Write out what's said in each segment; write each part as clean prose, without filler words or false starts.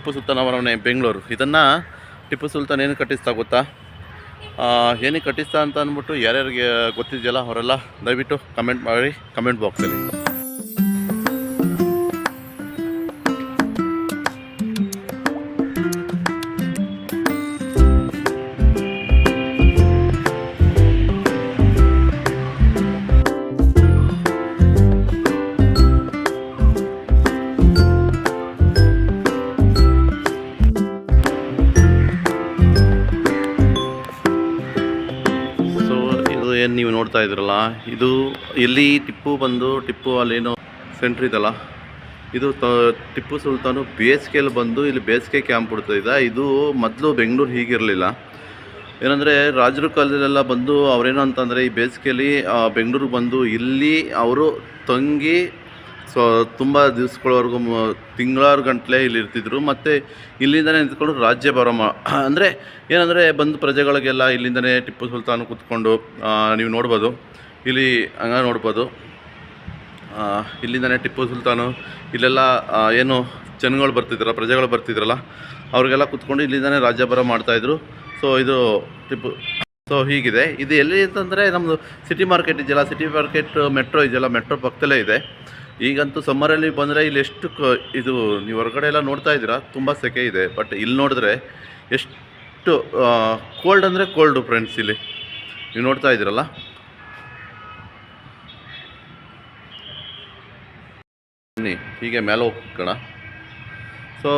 ಟಿಪ್ಪು ಸುಲ್ತಾನ್ ಅವರವನೇ ಬೆಂಗಳೂರು. ಇದನ್ನು ಟಿಪ್ಪು ಸುಲ್ತಾನ್ ಏನು ಕಟ್ಟಿಸ್ತಾ ಗೊತ್ತಾ? ಏನಕ್ಕೆ ಕಟ್ಟಿಸ್ತಾ ಅಂತ ಅಂದ್ಬಿಟ್ಟು ಯಾರ್ಯಾರಿಗೆ ಗೊತ್ತಿದೆಯಲ್ಲ ಅವರೆಲ್ಲ ದಯವಿಟ್ಟು ಕಮೆಂಟ್ ಮಾಡಿ ಕಮೆಂಟ್ ಬಾಕ್ಸಲ್ಲಿ. ಏನು ನೀವು ನೋಡ್ತಾ ಇದ್ರಲ್ಲ, ಇದು ಇಲ್ಲಿ ಟಿಪ್ಪು ಅಲ್ಲೇನೋ ಸೆಂಟ್ರ್ ಇದಲ್ಲ, ಇದು ಟಿಪ್ಪು ಸುಲ್ತಾನು ಬೇಸಿಗೆಯಲ್ಲಿ ಬಂದು ಇಲ್ಲಿ ಬೇಸಿಗೆ ಕ್ಯಾಂಪ್ ಬಿಡ್ತಾಯಿದ್ದ. ಇದು ಮೊದಲು ಬೆಂಗಳೂರು ಹೀಗಿರಲಿಲ್ಲ. ಏನಂದರೆ ರಾಜರ ಕಾಲದಲ್ಲೆಲ್ಲ ಬಂದು ಅವರೇನು ಅಂತಂದರೆ ಈ ಬೇಸಿಗೆಯಲ್ಲಿ ಬೆಂಗಳೂರಿಗೆ ಬಂದು ಇಲ್ಲಿ ಅವರು ತಂಗಿ ತುಂಬ ದಿವಸಗಳವರೆಗೂ ತಿಂಗಳಾರು ಗಂಟಲೆ ಇಲ್ಲಿ ಇರ್ತಿದ್ರು. ಮತ್ತು ಇಲ್ಲಿಂದನೇ ನಿಂತ್ಕೊಂಡು ರಾಜ್ಯಭಾರ ಅಂದರೆ ಏನಂದರೆ ಬಂದು ಪ್ರಜೆಗಳಿಗೆಲ್ಲ ಇಲ್ಲಿಂದನೇ ಟಿಪ್ಪು ಸುಲ್ತಾನ್ ಕೂತ್ಕೊಂಡು ನೀವು ನೋಡ್ಬೋದು, ಇಲ್ಲಿ ಹಂಗೆ ನೋಡ್ಬೋದು. ಇಲ್ಲಿಂದನೇ ಟಿಪ್ಪು ಸುಲ್ತಾನು ಇಲ್ಲೆಲ್ಲ ಏನು ಜನಗಳು ಬರ್ತಿದ್ರಲ್ಲ, ಪ್ರಜೆಗಳು ಬರ್ತಿದ್ರಲ್ಲ, ಅವ್ರಿಗೆಲ್ಲ ಕೂತ್ಕೊಂಡು ಇಲ್ಲಿಂದನೇ ರಾಜ್ಯಭಾರ ಮಾಡ್ತಾಯಿದ್ರು. ಸೊ ಇದು ಟಿಪ್ಪು. ಸೊ ಹೀಗಿದೆ. ಇದು ಎಲ್ಲಿ ಅಂತಂದರೆ ನಮ್ಮದು ಸಿಟಿ ಮಾರ್ಕೆಟ್ ಇದೆಯಲ್ಲ, ಸಿಟಿ ಮಾರ್ಕೆಟ್ ಮೆಟ್ರೋ ಇದೆಯಲ್ಲ, ಮೆಟ್ರೋ ಪಕ್ಕದಲ್ಲೇ ಇದೆ. ಈಗಂತೂ ಸಮ್ಮರಲ್ಲಿ ಬಂದರೆ ಇಲ್ಲಿ ಎಷ್ಟು ಇದು ನೀವು ಹೊರಗಡೆ ಎಲ್ಲ ನೋಡ್ತಾ ಇದ್ದೀರಾ, ತುಂಬ ಸೆಕೆ ಇದೆ. ಬಟ್ ಇಲ್ಲಿ ನೋಡಿದ್ರೆ ಎಷ್ಟು ಕೋಲ್ಡ್ ಅಂದರೆ ಕೋಲ್ಡು ಫ್ರೆಂಡ್ಸ್. ಇಲ್ಲಿ ನೀವು ನೋಡ್ತಾ ಇದ್ದೀರಲ್ಲ, ಹೀಗೆ ಮೇಲೆ ಹೋಗೋಣ. ಸೊ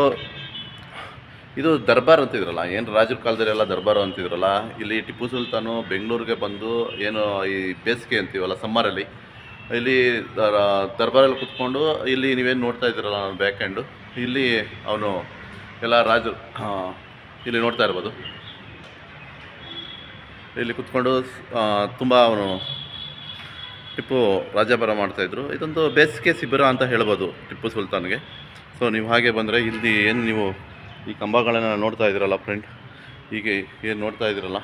ಇದು ದರ್ಬಾರ್ ಅಂತಿದ್ರಲ್ಲ, ಏನು ರಾಜರ ಕಾಲದಲ್ಲೆಲ್ಲ ದರ್ಬಾರು ಅಂತಿದ್ರಲ್ಲ, ಇಲ್ಲಿ ಟಿಪ್ಪು ಸುಲ್ತಾನು ಬೆಂಗಳೂರಿಗೆ ಬಂದು ಏನು ಈ ಬೇಸಿಗೆ ಅಂತೀವಲ್ಲ ಸಮ್ಮರಲ್ಲಿ, ಇಲ್ಲಿ ದರ್ಬಾರಲ್ಲಿ ಕೂತ್ಕೊಂಡು ಇಲ್ಲಿ ನೀವೇನು ನೋಡ್ತಾ ಇದ್ದೀರಲ್ಲ ನಾನು ಬ್ಯಾಕ್ ಹ್ಯಾಂಡು, ಇಲ್ಲಿ ಅವನು ಎಲ್ಲ ರಾಜರು ಇಲ್ಲಿ ನೋಡ್ತಾ ಇರ್ಬೋದು. ಇಲ್ಲಿ ಕೂತ್ಕೊಂಡು ತುಂಬ ಅವನು ಟಿಪ್ಪು ರಾಜ್ಯಭಾರ ಮಾಡ್ತಾಯಿದ್ರು. ಇದೊಂದು ಬೇಸಿಗೆ ಶಿಬಿರ ಅಂತ ಹೇಳ್ಬೋದು ಟಿಪ್ಪು ಸುಲ್ತಾನ್ಗೆ. ಸೊ ನೀವು ಹಾಗೆ ಬಂದರೆ ಇಲ್ಲಿ ಏನು ನೀವು ಈ ಕಂಬಗಳನ್ನು ನೋಡ್ತಾ ಇದ್ದೀರಲ್ಲ ಫ್ರೆಂಡ್, ಹೀಗೆ ಏನು ನೋಡ್ತಾ ಇದ್ದೀರಲ್ಲ,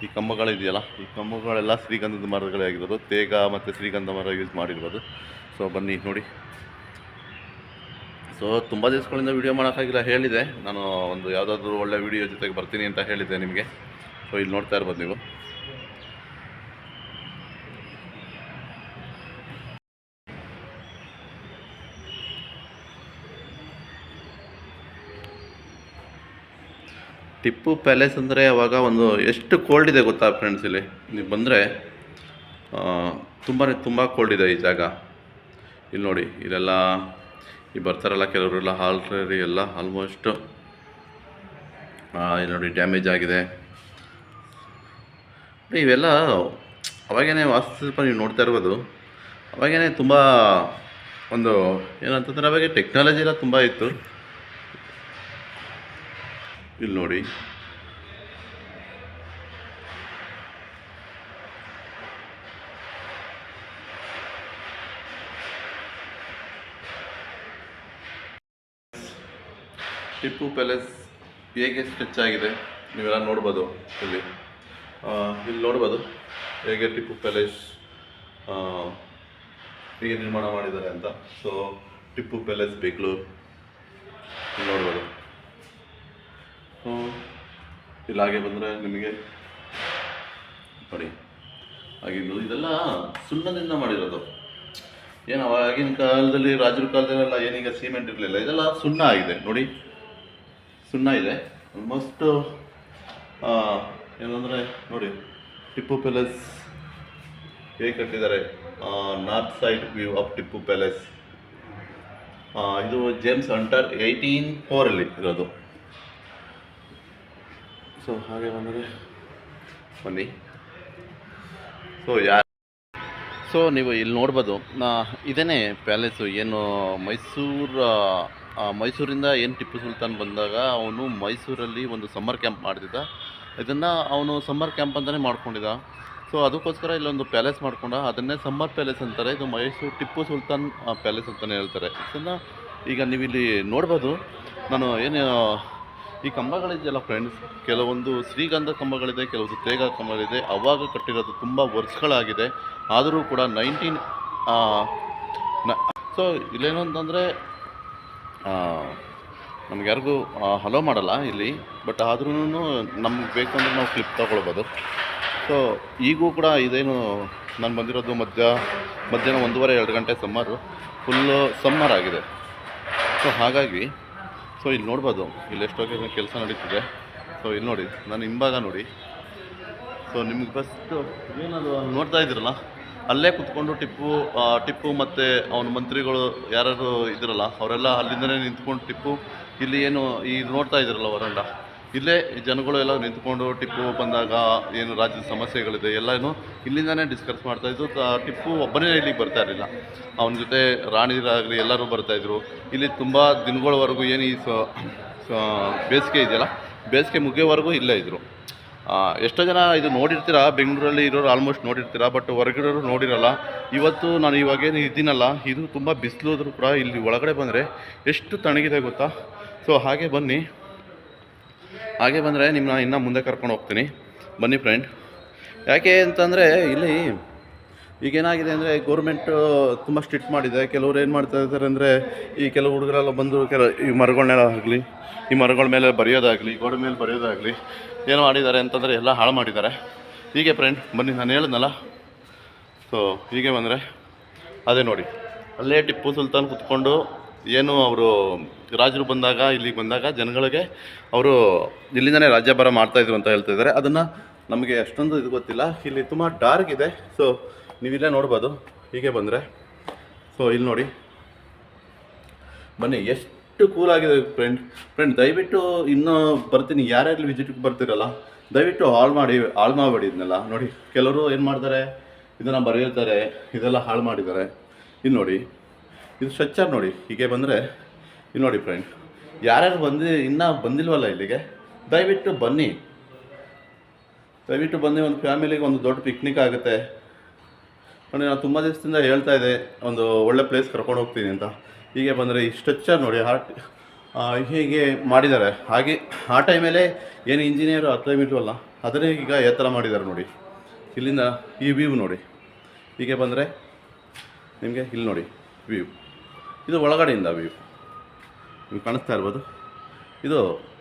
ಈ ಕಂಬಗಳಿದೆಯಲ್ಲ, ಈ ಕಂಬಗಳೆಲ್ಲ ಶ್ರೀಗಂಧದ ಮರಗಳೇ ಆಗಿರೋದು. ತೇಗ ಮತ್ತು ಶ್ರೀಗಂಧ ಮರ ಯೂಸ್ ಮಾಡಿರ್ಬೋದು. ಸೊ ಬನ್ನಿ ನೋಡಿ. ಸೊ ತುಂಬ ದಿವಸಗಳಿಂದ ವೀಡಿಯೋ ಮಾಡೋಕ್ಕಾಗಿಲ್ಲ, ಹೇಳಿದೆ ನಾನು ಒಂದು ಯಾವುದಾದ್ರೂ ಒಳ್ಳೆ ವೀಡಿಯೋ ಜೊತೆಗೆ ಬರ್ತೀನಿ ಅಂತ ಹೇಳಿದ್ದೆ ನಿಮಗೆ. ಸೊ ಇಲ್ಲಿ ನೋಡ್ತಾ ಇರ್ಬೋದು ನೀವು. ಟಿಪ್ಪು ಪ್ಯಾಲೇಸ್ ಅಂದರೆ ಅವಾಗ ಒಂದು ಎಷ್ಟು ಕೋಲ್ಡ್ ಇದೆ ಗೊತ್ತಾ ಫ್ರೆಂಡ್ಸ್. ಇಲ್ಲಿ ನೀವು ಬಂದರೆ ತುಂಬ ಕೋಲ್ಡ್ ಇದೆ ಈ ಜಾಗ. ಇಲ್ಲಿ ನೋಡಿ, ಇಲ್ಲೆಲ್ಲ ಈ ಬರ್ತಾರಲ್ಲ ಕೆಲವರೆಲ್ಲ ಆಲ್ರೆಡಿ ಎಲ್ಲ ಆಲ್ಮೋಸ್ಟು ಇಲ್ಲಿ ನೋಡಿ ಡ್ಯಾಮೇಜ್ ಆಗಿದೆ. ಇವೆಲ್ಲ ಅವಾಗೇ ವಾಸ್ತುಶಿಲ್ಪ ನೀವು ನೋಡ್ತಾ ಇರ್ಬೋದು. ಅವಾಗೇ ತುಂಬ ಒಂದು ಏನಂತಂದರೆ ಅವಾಗೆ ಟೆಕ್ನಾಲಜಿ ಎಲ್ಲ ತುಂಬ ಇತ್ತು. ಇಲ್ಲಿ ನೋಡಿ, ಟಿಪ್ಪು ಪ್ಯಾಲೇಸ್ ಹೇಗೆ ಸ್ಕೆಚ್ ಆಗಿದೆ ನೀವೆಲ್ಲ ನೋಡ್ಬೋದು. ಇಲ್ಲಿ ನೋಡ್ಬೋದು ಹೇಗೆ ಟಿಪ್ಪು ಪ್ಯಾಲೇಸ್ ಹೇಗೆ ನಿರ್ಮಾಣ ಮಾಡಿದ್ದಾರೆ ಅಂತ. ಸೊ ಟಿಪ್ಪು ಪ್ಯಾಲೇಸ್ ಬೆಂಗಳೂರು ನೋಡ್ಬೋದು. ಇಲ್ಲಿ ಹಾಗೆ ಬಂದರೆ ನಿಮಗೆ ನೋಡಿ, ಆಗಿದ್ದು ಇದೆಲ್ಲ ಸುಣ್ಣದಿಂದ ಮಾಡಿರೋದು. ಏನು ಆಗಿನ ಕಾಲದಲ್ಲಿ ರಾಜರ ಕಾಲದಲ್ಲೆಲ್ಲ ಏನೀಗ ಸಿಮೆಂಟ್ ಇರಲಿಲ್ಲ, ಇದೆಲ್ಲ ಸುಣ್ಣ ಆಗಿದೆ ನೋಡಿ, ಸುಣ್ಣ ಇದೆ ಆಲ್ಮೋಸ್ಟ್. ಏನಂದರೆ ನೋಡಿ ಟಿಪ್ಪು ಪ್ಯಾಲೇಸ್ ಹೇಗೆ ಕಟ್ಟಿದ್ದಾರೆ. North side view of Tipu palace. ಇದು ಜೇಮ್ಸ್ ಹಂಟರ್ 1804 ಇರೋದು. ಸೊ ಹಾಗೆ ಬಂದರೆ ಬನ್ನಿ. ಸೊ ನೀವು ಇಲ್ಲಿ ನೋಡ್ಬೋದು, ಇದೇ ಪ್ಯಾಲೇಸು. ಏನು ಮೈಸೂರಿಂದ ಏನು ಟಿಪ್ಪು ಸುಲ್ತಾನ್ ಬಂದಾಗ ಅವನು ಮೈಸೂರಲ್ಲಿ ಒಂದು ಸಮ್ಮರ್ ಕ್ಯಾಂಪ್ ಮಾಡ್ತಿದ್ದ. ಇದನ್ನು ಅವನು ಸಮ್ಮರ್ ಕ್ಯಾಂಪ್ ಅಂತಲೇ ಮಾಡ್ಕೊಂಡಿದ್ದ. ಸೊ ಅದಕ್ಕೋಸ್ಕರ ಇಲ್ಲೊಂದು ಪ್ಯಾಲೇಸ್ ಮಾಡ್ಕೊಂಡ, ಅದನ್ನೇ ಸಮ್ಮರ್ ಪ್ಯಾಲೇಸ್ ಅಂತಾರೆ. ಇದು ಮೈಸೂರು ಟಿಪ್ಪು ಸುಲ್ತಾನ್ ಪ್ಯಾಲೇಸ್ ಅಂತಲೇ ಹೇಳ್ತಾರೆ. ಇದನ್ನು ಈಗ ನೀವು ಇಲ್ಲಿ ನೋಡ್ಬೋದು. ನಾನು ಏನು ಈ ಕಂಬಗಳಿದೆಯಲ್ಲ ಫ್ರೆಂಡ್ಸ್, ಕೆಲವೊಂದು ಶ್ರೀಗಂಧ ಕಂಬಗಳಿದೆ, ಕೆಲವೊಂದು ತೇಗ ಕಂಬಗಳಿದೆ. ಅವಾಗ ಕಟ್ಟಿರೋದು ತುಂಬ ವರ್ಷಗಳಾಗಿದೆ. ಆದರೂ ಕೂಡ ಸೊ ಇಲ್ಲೇನು ಅಂತಂದರೆ ನಮ್ಗೆ ಯಾರಿಗೂ ಹಲೋ ಮಾಡಲ್ಲ ಇಲ್ಲಿ, ಬಟ್ ಆದ್ರೂ ನಮ್ಗೆ ಬೇಕು ಅಂದರೆ ನಾವು ಕ್ಲಿಪ್ ತೊಗೊಳ್ಬೋದು. ಸೊ ಈಗೂ ಕೂಡ ಇದೇನು ನಾನು ಬಂದಿರೋದು ಮಧ್ಯಾಹ್ನ 1:30-2 ಗಂಟೆ ಸಮ್ಮರು, ಫುಲ್ಲು ಸಮ್ಮರ್ ಆಗಿದೆ. ಸೊ ಹಾಗಾಗಿ ಸೊ ಇಲ್ಲಿ ನೋಡ್ಬೋದು, ಇಲ್ಲಿ ಎಷ್ಟೋ ಕೆಲಸ ನಡೀತಿದೆ. ಸೊ ಇಲ್ಲಿ ನೋಡಿ, ನಾನು ಹಿಂಭಾಗ ನೋಡಿ. ಸೊ ನಿಮ್ಗೆ ಫಸ್ಟು ಏನದು ನೋಡ್ತಾ ಇದ್ದೀರಲ್ಲ, ಅಲ್ಲೇ ಕುತ್ಕೊಂಡು ಟಿಪ್ಪು ಮತ್ತು ಅವನ ಮಂತ್ರಿಗಳು ಯಾರು ಇದ್ರಲ್ಲ ಅವರೆಲ್ಲ ಅಲ್ಲಿಂದನೇ ನಿಂತ್ಕೊಂಡು ಇಲ್ಲಿ ಏನು ಇದು ನೋಡ್ತಾ ಇದ್ದೀರಲ್ಲ ವರಂಡ, ಇಲ್ಲೇ ಜನಗಳು ಎಲ್ಲ ನಿಂತ್ಕೊಂಡು ಟಿಪ್ಪು ಬಂದಾಗ ಏನು ರಾಜ್ಯದ ಸಮಸ್ಯೆಗಳಿದೆ ಎಲ್ಲನೂ ಇಲ್ಲಿಂದನೇ ಡಿಸ್ಕಸ್ ಮಾಡ್ತಾಯಿದ್ರು. ಟಿಪ್ಪು ಒಬ್ಬನೇ ಇಲ್ಲಿಗೆ ಬರ್ತಾ ಇರಲಿಲ್ಲ, ಅವನ ಜೊತೆ ರಾಣಿರಾಗಲಿ ಎಲ್ಲರೂ ಬರ್ತಾಯಿದ್ರು. ಇಲ್ಲಿ ತುಂಬ ದಿನಗಳವರೆಗೂ ಏನು ಈ ಬೇಸಿಗೆ ಇದೆಯಲ್ಲ, ಬೇಸಿಗೆ ಮುಗಿಯೋವರೆಗೂ ಇಲ್ಲೇ ಇದ್ದರು. ಎಷ್ಟೋ ಜನ ಇದು ನೋಡಿರ್ತೀರ, ಬೆಂಗಳೂರಲ್ಲಿ ಇರೋರು ಆಲ್ಮೋಸ್ಟ್ ನೋಡಿರ್ತೀರ, ಬಟ್ ಹೊರಗಡೆಯವರು ನೋಡಿರಲ್ಲ. ಇವತ್ತು ನಾನು ಇವಾಗೇನು ಇದ್ದೀನಲ್ಲ, ಇದು ತುಂಬ ಬಿಸಿಲೋದ್ರೂ ಕೂಡ ಇಲ್ಲಿ ಒಳಗಡೆ ಬಂದರೆ ಎಷ್ಟು ತಣ್ಣಗಿದೆ ಗೊತ್ತಾ. ಸೊ ಹಾಗೆ ಬಂದರೆ ನಿಮ್ಮನ್ನ ಇನ್ನೂ ಮುಂದೆ ಕರ್ಕೊಂಡು ಹೋಗ್ತೀನಿ, ಬನ್ನಿ ಫ್ರೆಂಡ್. ಯಾಕೆ ಅಂತಂದರೆ ಇಲ್ಲಿ ಈಗೇನಾಗಿದೆ ಅಂದರೆ ಗೌರ್ಮೆಂಟು ತುಂಬ ಸ್ಟ್ರಿಕ್ಟ್ ಮಾಡಿದೆ. ಕೆಲವ್ರು ಏನು ಮಾಡ್ತಾ ಇದ್ದಾರೆ ಅಂದರೆ, ಈ ಕೆಲವು ಹುಡುಗರೆಲ್ಲ ಬಂದು ಈ ಮರಗಳನ್ನೆಲ್ಲ ಆಗಲಿ, ಈ ಮರಗಳ ಮೇಲೆ ಬರೆಯೋದಾಗಲಿ, ಗೋಡೆ ಮೇಲೆ ಬರೆಯೋದಾಗಲಿ ಏನು ಮಾಡಿದ್ದಾರೆ ಅಂತಂದರೆ ಎಲ್ಲ ಹಾಳು ಮಾಡಿದ್ದಾರೆ. ಹೀಗೆ ಫ್ರೆಂಡ್ ಬನ್ನಿ, ನಾನು ಹೇಳಿದ್ನಲ್ಲ. ಸೊ ಹೀಗೆ ಬಂದರೆ ಅದೇ ನೋಡಿ, ಅಲ್ಲೇ ಟಿಪ್ಪು ಸುಲ್ತಾನ್ ಕುತ್ಕೊಂಡು ಏನು ಅವರು ರಾಜರು ಬಂದಾಗ ಇಲ್ಲಿಗೆ ಬಂದಾಗ ಜನಗಳಿಗೆ ಅವರು ಇಲ್ಲಿಂದನೇ ರಾಜ್ಯಭಾರ ಮಾಡ್ತಾಯಿದ್ರು ಅಂತ ಹೇಳ್ತಾಯಿದ್ದಾರೆ. ಅದನ್ನು ನಮಗೆ ಅಷ್ಟೊಂದು ಇದು ಗೊತ್ತಿಲ್ಲ. ಇಲ್ಲಿ ತುಂಬ ಡಾರ್ಕ್ ಇದೆ. ಸೊ ನೀವಿಲ್ಲೇ ನೋಡ್ಬೋದು. ಹೀಗೆ ಬಂದರೆ ಸೊ ಇಲ್ಲಿ ನೋಡಿ, ಬನ್ನಿ ಎಷ್ಟು ಕೂಲಾಗಿದೆ ಫ್ರೆಂಡ್. ದಯವಿಟ್ಟು ಇನ್ನೂ ಬರ್ತೀನಿ, ಯಾರ್ಯಾರು ವಿಸಿಟ್ಗೆ ಬರ್ತೀರಲ್ಲ ದಯವಿಟ್ಟು ಹಾಳು ಮಾಡಬೇಡಿ ಇದನ್ನೆಲ್ಲ. ನೋಡಿ, ಕೆಲವರು ಏನು ಮಾಡ್ತಾರೆ, ಇದನ್ನು ಬರೆಯುತ್ತಾರೆ, ಇದೆಲ್ಲ ಹಾಳು ಮಾಡಿದ್ದಾರೆ. ಇಲ್ಲಿ ನೋಡಿ, ಇದು ಸ್ಟ್ರಕ್ಚರ್ ನೋಡಿ. ಹೀಗೆ ಬಂದರೆ ಇಲ್ಲಿ ನೋಡಿ ಫ್ರೆಂಡ್, ಯಾರ್ಯಾರು ಇನ್ನೂ ಬಂದಿಲ್ವಲ್ಲ ಇಲ್ಲಿಗೆ, ದಯವಿಟ್ಟು ಬನ್ನಿ. ಒಂದು ಫ್ಯಾಮಿಲಿಗೆ ಒಂದು ದೊಡ್ಡ ಪಿಕ್ನಿಕ್ ಆಗುತ್ತೆ ನೋಡಿ. ನಾನು ತುಂಬ ದಿವಸದಿಂದ ಹೇಳ್ತಾ ಇದ್ದೆ ಒಂದು ಒಳ್ಳೆ ಪ್ಲೇಸ್ ಕರ್ಕೊಂಡು ಹೋಗ್ತೀನಿ ಅಂತ. ಹೀಗೆ ಬಂದರೆ ಈ ಸ್ಟ್ರಕ್ಚರ್ ನೋಡಿ, ಹೀಗೆ ಮಾಡಿದ್ದಾರೆ. ಹಾಗೆ ಆ ಟೈಮಲ್ಲೇ ಏನು ಇಂಜಿನಿಯರು ಅಪ್ಲೈ ಇಲ್ವಲ್ಲ, ಅದನ್ನೇ ಈಗ ಯಾವ ಥರ ಮಾಡಿದ್ದಾರೆ ನೋಡಿ. ಇಲ್ಲಿಂದ ಈ ವ್ಯೂ ನೋಡಿ. ಹೀಗೆ ಬಂದರೆ ನಿಮಗೆ ಇಲ್ಲಿ ನೋಡಿ ವ್ಯೂ, ಇದು ಒಳಗಡೆಯಿಂದ ವ್ಯೂ ನಿಮ್ಗೆ ಕಾಣಿಸ್ತಾ ಇರ್ಬೋದು. ಇದು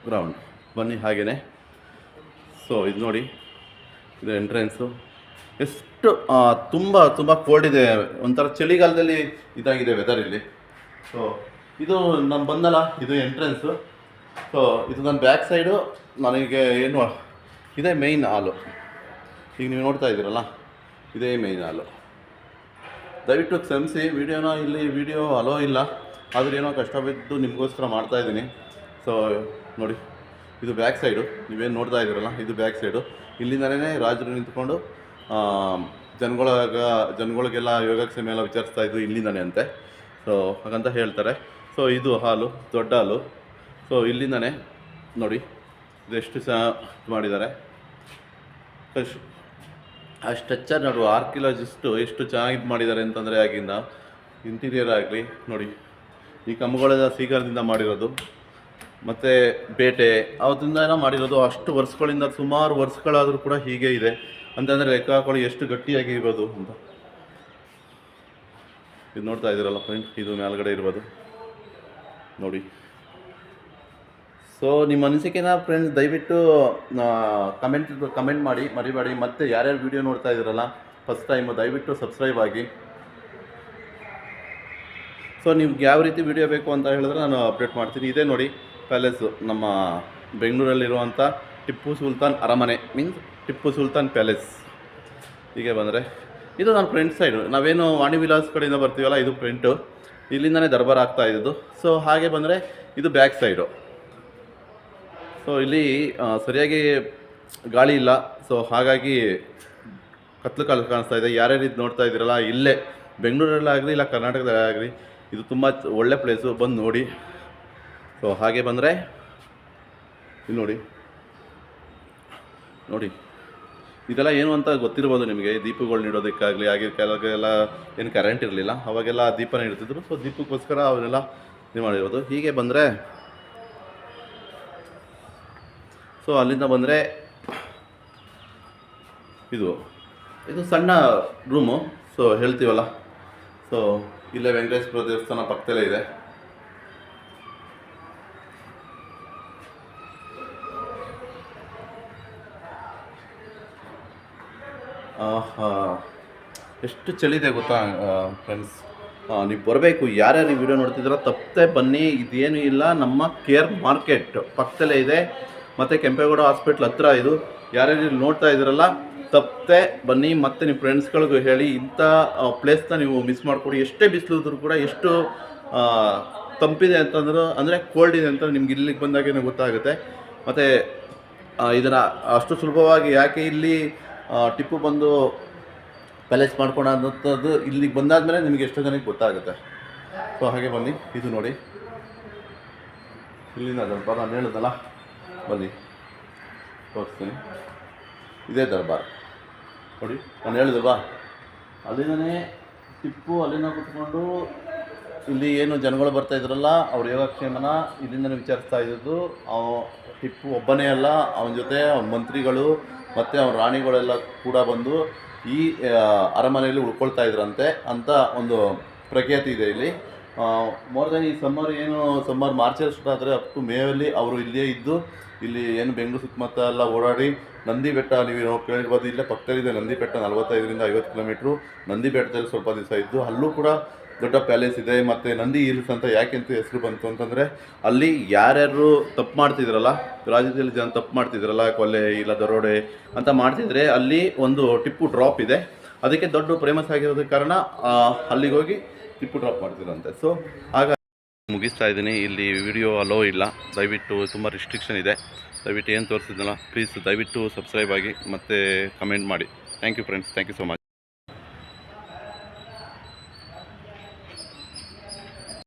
ಗ್ರೌಂಡ್. ಬನ್ನಿ ಹಾಗೆಯೇ. ಸೊ ಇದು ನೋಡಿ, ಇದು ಎಂಟ್ರೆನ್ಸು. ಎಷ್ಟು ತುಂಬ ಕೋಲ್ಡ್ ಇದೆ, ಒಂಥರ ಚಳಿಗಾಲದಲ್ಲಿ ಇದಾಗಿದೆ ವೆದರ್ ಇಲ್ಲಿ. ಸೊ ಇದು ನಾನು ಬಂದಲ್ಲ, ಇದು ಎಂಟ್ರೆನ್ಸು. ಸೊ ಇದು ನನ್ನ ಬ್ಯಾಕ್ ಸೈಡು. ನನಗೆ ಏನು ಇದೇ ಮೇಯ್ನ್ ಹಾಲು. ಈಗ ನೀವು ನೋಡ್ತಾ ಇದ್ದೀರಲ್ಲ, ಇದೇ ಮೇಯ್ನ್ ಹಾಲು. ದಯವಿಟ್ಟು ಕ್ಷಮಿಸಿ, ವಿಡಿಯೋ ಅಲೋ ಇಲ್ಲ, ಆದರೂ ಏನೋ ಕಷ್ಟ ಬಿದ್ದು ನಿಮಗೋಸ್ಕರ ಮಾಡ್ತಾಯಿದ್ದೀನಿ. ಸೊ ನೋಡಿ, ಇದು ಬ್ಯಾಕ್ ಸೈಡು. ನೀವೇನು ನೋಡ್ತಾ ಇದ್ದೀರಲ್ಲ, ಇದು ಬ್ಯಾಕ್ ಸೈಡು. ಇಲ್ಲಿಂದಲೇ ರಾಜರು ನಿಂತ್ಕೊಂಡು ಜನಗಳಿಗೆಲ್ಲ ಯೋಗಕ್ಷೇಮ ಎಲ್ಲ ವಿಚಾರಿಸ್ತಾ ಇದ್ದು ಇಲ್ಲಿಂದನೇ ಅಂತೆ. ಸೊ ಹಾಗಂತ ಹೇಳ್ತಾರೆ. ಸೊ ಇದು ಹಾಲು, ದೊಡ್ಡ ಹಾಲು. ಸೊ ಇಲ್ಲಿಂದನೇ ನೋಡಿ, ಇದೆಷ್ಟು ಮಾಡಿದ್ದಾರೆ. ಆ ಸ್ಟ್ರಕ್ಚರ್ ನೋಡು, ಆರ್ಕಿಯಾಲಜಿಸ್ಟು ಎಷ್ಟು ಚೆನ್ನಾಗಿ ಮಾಡಿದ್ದಾರೆ ಅಂತಂದರೆ, ಆಗಿಂದ ಇಂಟೀರಿಯರ್ ಆಗಲಿ ನೋಡಿ. ಈ ಕಂಬಗಳೆಲ್ಲ ಸೀಗರದಿಂದ ಮಾಡಿರೋದು, ಮತ್ತು ಬೇಟೆ ಅವತ್ತಿಂದ ಏನೋ ಮಾಡಿರೋದು. ಅಷ್ಟು ವರ್ಷಗಳಿಂದ, ಸುಮಾರು ವರ್ಷಗಳಾದರೂ ಕೂಡ ಹೀಗೆ ಇದೆ ಅಂತಂದರೆ ಲೆಕ್ಕ ಹಾಕೊಳ್ಳಿ ಎಷ್ಟು ಗಟ್ಟಿಯಾಗಿ ಇರೋದು ಅಂತ. ಇದು ನೋಡ್ತಾ ಇದ್ದೀರಲ್ಲ ಫ್ರೆಂಡ್, ಇದು ಮೇಲ್ಗಡೆ ಇರ್ಬೋದು ನೋಡಿ. ಸೊ ನಿಮ್ಮ ಅನಿಸಿಕೆನ ಫ್ರೆಂಡ್ಸ್ ದಯವಿಟ್ಟು ಕಮೆಂಟ್ ಮಾಡಿ ಮರಿಬೇಡಿ. ಮತ್ತು ಯಾರ್ಯಾರು ವೀಡಿಯೋ ನೋಡ್ತಾ ಇದ್ದೀರಲ್ಲ ಫಸ್ಟ್ ಟೈಮು, ದಯವಿಟ್ಟು ಸಬ್ಸ್ಕ್ರೈಬ್ ಆಗಿ. ಸೊ ನಿಮ್ಗೆ ಯಾವ ರೀತಿ ವೀಡಿಯೋ ಬೇಕು ಅಂತ ಹೇಳಿದ್ರೆ ನಾನು ಅಪ್ಡೇಟ್ ಮಾಡ್ತೀನಿ. ಇದೇ ನೋಡಿ ಪ್ಯಾಲೇಸು, ನಮ್ಮ ಬೆಂಗಳೂರಲ್ಲಿರುವಂಥ ಟಿಪ್ಪು ಸುಲ್ತಾನ್ ಅರಮನೆ, ಮೀನ್ಸ್ ಟಿಪ್ಪು ಸುಲ್ತಾನ್ ಪ್ಯಾಲೇಸ್. ಹೀಗೆ ಬಂದರೆ ಇದು ನನ್ನ ಫ್ರಂಟ್ ಸೈಡು. ನಾವೇನು ವಾಣಿ ವಿಲಾಸ್ ಕಡೆಯಿಂದ ಬರ್ತೀವಲ್ಲ, ಇದು ಫ್ರಂಟು. ಇಲ್ಲಿಂದನೇ ದರ್ಬಾರ್ ಆಗ್ತಾ ಇದ್ದು. ಸೊ ಹಾಗೆ ಬಂದರೆ ಇದು ಬ್ಯಾಕ್ ಸೈಡು. ಸೊ ಇಲ್ಲಿ ಸರಿಯಾಗಿ ಗಾಳಿ ಇಲ್ಲ. ಸೊ ಹಾಗಾಗಿ ಕತ್ಲು ಕಾಣಿಸ್ತಾ ಇದೆ. ಯಾರ್ಯಾರು ಇದು ನೋಡ್ತಾ ಇದ್ದೀರಲ್ಲ, ಇಲ್ಲೇ ಬೆಂಗಳೂರಲ್ಲಾಗಲಿ ಇಲ್ಲ ಕರ್ನಾಟಕದಲ್ಲಾಗಲಿ ಇದು ತುಂಬ ಒಳ್ಳೆ ಪ್ಲೇಸು, ಬಂದು ನೋಡಿ. ಸೊ ಹಾಗೆ ಬಂದರೆ ಇಲ್ಲಿ ನೋಡಿ ಇದೆಲ್ಲ ಏನು ಅಂತ ಗೊತ್ತಿರ್ಬೋದು ನಿಮಗೆ. ದೀಪಗಳು ನೀಡೋದಕ್ಕಾಗಲಿ, ಹಾಗೆ ಕೆಲವೆಲ್ಲ ಏನು ಕರೆಂಟ್ ಇರಲಿಲ್ಲ, ಅವಾಗೆಲ್ಲ ದೀಪನ ಇಡ್ತಿದ್ರು. ಸೊ ದೀಪಕ್ಕೋಸ್ಕರ ಅವನ್ನೆಲ್ಲ ಇದು ಮಾಡಿರೋದು. ಹೀಗೆ ಬಂದರೆ ಸೊ ಅಲ್ಲಿಂದ ಬಂದರೆ ಇದು ಸಣ್ಣ ರೂಮು. ಸೊ ಹೇಳ್ತೀವಲ್ಲ, ಸೊ ಇಲ್ಲೇ ವೆಂಕಟೇಶ್ವರ ದೇವಸ್ಥಾನ ಪಕ್ಕದಲ್ಲೇ ಇದೆ. ಆಹಾ, ಎಷ್ಟು ಚಳಿದೆ ಗೊತ್ತಾ ಫ್ರೆಂಡ್ಸ್. ನೀವು ಬರಬೇಕು, ಯಾರ್ಯಾರು ಈ ವಿಡಿಯೋ ನೋಡ್ತಿದ್ದೀರೋ ತಪ್ಪದೆ ಬನ್ನಿ. ಇದೇನು ಇಲ್ಲ, ನಮ್ಮ ಕೇರ್ ಮಾರ್ಕೆಟ್ ಪಕ್ಕದಲ್ಲೇ ಇದೆ, ಮತ್ತು ಕೆಂಪೇಗೌಡ ಹಾಸ್ಪಿಟ್ಲ್ ಹತ್ರ ಇದು. ಯಾರ್ಯಾರು ಇಲ್ಲಿ ನೋಡ್ತಾ ಇದ್ದೀರಲ್ಲ ತಪ್ಪದೆ ಬನ್ನಿ, ಮತ್ತು ನಿಮ್ಮ ಫ್ರೆಂಡ್ಸ್ಗಳಿಗೂ ಹೇಳಿ. ಇಂಥ ಪ್ಲೇಸ್ನ ನೀವು ಮಿಸ್ ಮಾಡಿಕೊಡಿ. ಎಷ್ಟೇ ಬಿಸಿಲಿದ್ರು ಕೂಡ, ಎಷ್ಟು ತಂಪಿದೆ ಅಂತಂದ್ರು, ಅಂದರೆ ಕೋಲ್ಡ್ ಇದೆ ಅಂತ ನಿಮ್ಗೆ ಇಲ್ಲಿಗೆ ಬಂದಾಗೇ ಗೊತ್ತಾಗುತ್ತೆ. ಮತ್ತು ಇದನ್ನು ಅಷ್ಟು ಸುಲಭವಾಗಿ ಯಾಕೆ ಇಲ್ಲಿ ಟಿಪ್ಪು ಬಂದು ಪ್ಯಾಲೇಸ್ ಮಾಡ್ಕೊಂಡು ಅನ್ನೋಂಥದ್ದು ಇಲ್ಲಿಗೆ ಬಂದಾದಮೇಲೆ ನಿಮಗೆ ಎಷ್ಟೋ ಜನಕ್ಕೆ ಗೊತ್ತಾಗುತ್ತೆ. ಸೊ ಹಾಗೆ ಬನ್ನಿ, ಇದು ನೋಡಿ, ಇಲ್ಲಿಂದ ದರ್ಬಾರ್ ನಾನು ಹೇಳಿದ್ನಲ್ಲ, ಬನ್ನಿ ತೋರಿಸ್ತೀನಿ. ಇದೇ ದರ್ಬಾರ್ ನೋಡಿ, ನಾನು ಹೇಳಿದಲ್ವಾ, ಅಲ್ಲಿಂದನೇ ಟಿಪ್ಪು ಅಲ್ಲಿಂದ ಕೂತ್ಕೊಂಡು ಇಲ್ಲಿ ಏನು ಜನಗಳು ಬರ್ತಾ ಇದ್ರಲ್ಲ ಅವ್ರ ಯೋಗಕ್ಷೇಮನ ಇಲ್ಲಿಂದನೇ ವಿಚಾರಿಸ್ತಾ ಇದ್ದದ್ದು. ಟಿಪ್ಪು ಒಬ್ಬನೇ ಅಲ್ಲ, ಅವನ ಜೊತೆ ಅವನ ಮಂತ್ರಿಗಳು ಮತ್ತು ಅವನ ರಾಣಿಗಳೆಲ್ಲ ಕೂಡ ಬಂದು ಈ ಅರಮನೆಯಲ್ಲಿ ಉಳ್ಕೊಳ್ತಾ ಇದ್ರಂತೆ ಅಂತ ಒಂದು ಪ್ರಖ್ಯಾತಿ ಇದೆ ಇಲ್ಲಿ. ಮೋರ್ ದೆನ್ ಈ ಸಮ್ಮರ್ ಮಾರ್ಚಲ್ಲಿ ಸ್ಟಾರ್ಟ್ ಆದರೆ ಅಪ್ ಟು ಮೇಯಲ್ಲಿ ಅವರು ಇಲ್ಲೇ ಇದ್ದು, ಇಲ್ಲಿ ಏನು ಬೆಂಗಳೂರು ಸುತ್ತಮುತ್ತ ಎಲ್ಲ ಓಡಾಡಿ, ನಂದಿ ಬೆಟ್ಟ ನೀವು ಕೇಳಿರ್ಬೋದು, ಇಲ್ಲೇ ಪಕ್ಕದಲ್ಲಿದೆ ನಂದಿ ಬೆಟ್ಟ, 45ರಿಂದ 50 ಕಿಲೋಮೀಟ್ರು. ನಂದಿ ಬೆಟ್ಟದಲ್ಲಿ ಸ್ವಲ್ಪ ದಿವಸ ಇದ್ದು, ಅಲ್ಲೂ ಕೂಡ ದೊಡ್ಡ ಪ್ಯಾಲೇಸ್ ಇದೆ. ಮತ್ತು ನಂದಿ ಹಿಲ್ಸ್ ಅಂತ ಯಾಕೆಂತ ಹೆಸರು ಬಂತು ಅಂತಂದರೆ, ಅಲ್ಲಿ ಯಾರ್ಯಾರು ತಪ್ಪು ಮಾಡ್ತಿದ್ರಲ್ಲ, ರಾಜ್ಯದಲ್ಲಿ ಜನ ತಪ್ಪು ಮಾಡ್ತಿದ್ರಲ್ಲ, ಕೊಲೆ ಇಲ್ಲ ದರೋಡೆ ಅಂತ ಮಾಡ್ತಿದ್ರೆ, ಅಲ್ಲಿ ಒಂದು ಟಿಪ್ಪು ಡ್ರಾಪ್ ಇದೆ. ಅದಕ್ಕೆ ದೊಡ್ಡ ಫೇಮಸ್ ಆಗಿರೋದಕ್ಕೆ ಕಾರಣ ಅಲ್ಲಿಗೆ ಹೋಗಿ ಟಿಪ್ಪು ಡ್ರಾಪ್ ಮಾಡ್ತಿದ್ರಂತೆ. ಸೊ ಆಗ ಮುಗಿಸ್ತಾ ಇದ್ದೀನಿ. ಇಲ್ಲಿ ವಿಡಿಯೋ ಅಲೋ ಇಲ್ಲ, ದಯವಿಟ್ಟು ತುಂಬ ರಿಸ್ಟ್ರಿಕ್ಷನ್ ಇದೆ. ದಯವಿಟ್ಟು ಏನು ತೋರಿಸಿದ್ನಲ್ಲ ಪ್ಲೀಸ್ ದಯವಿಟ್ಟು ಸಬ್ಸ್ಕ್ರೈಬ್ ಆಗಿ ಮತ್ತು ಕಮೆಂಟ್ ಮಾಡಿ. Thank you friends, thank you so much.